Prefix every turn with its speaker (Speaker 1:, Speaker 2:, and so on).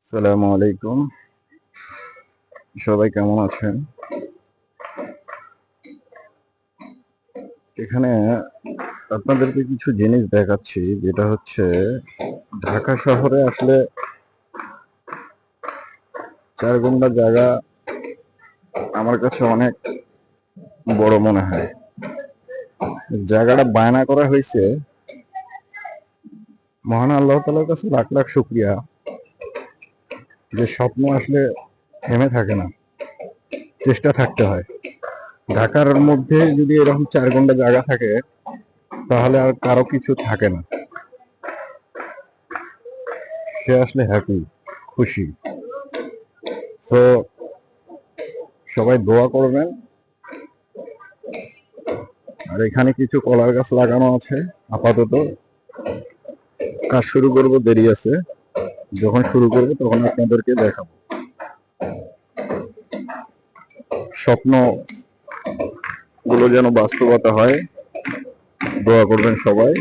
Speaker 1: আসসালামু আলাইকুম। সবাই কেমন আছেন? এখানে আপনাদেরকে কিছু জিনিস দেখাচ্ছি, যেটা হচ্ছে ঢাকা শহরে আসলে 4 গুণ্ঠ জায়গা আমার কাছে অনেক বড় মনে হয়। জায়গাটা বায়না করা হয়েছে, মহান আল্লাহ তাআলার কাছে লাখ লাখ শুকরিয়া যে স্বপ্ন আসলে থেমে থাকে না, চেষ্টা থাকতে হয়। ঢাকার মধ্যে যদি এরকম 4 গুণ্ঠ জায়গা থাকে তাহলে আর কারো কিছু থাকে না, সে আসলে হ্যাপি, খুশি। তো সবাই দোয়া করবেন। আর এখানে কিছু কলার গাছ লাগানো আছে। আপাতত কাজ শুরু করব, দেরি আছে, যখন শুরু করব তখন আপনাদেরকে দেখাবো। স্বপ্ন গুলো যেন বাস্তবতা হয়, দোয়া করবেন সবাই।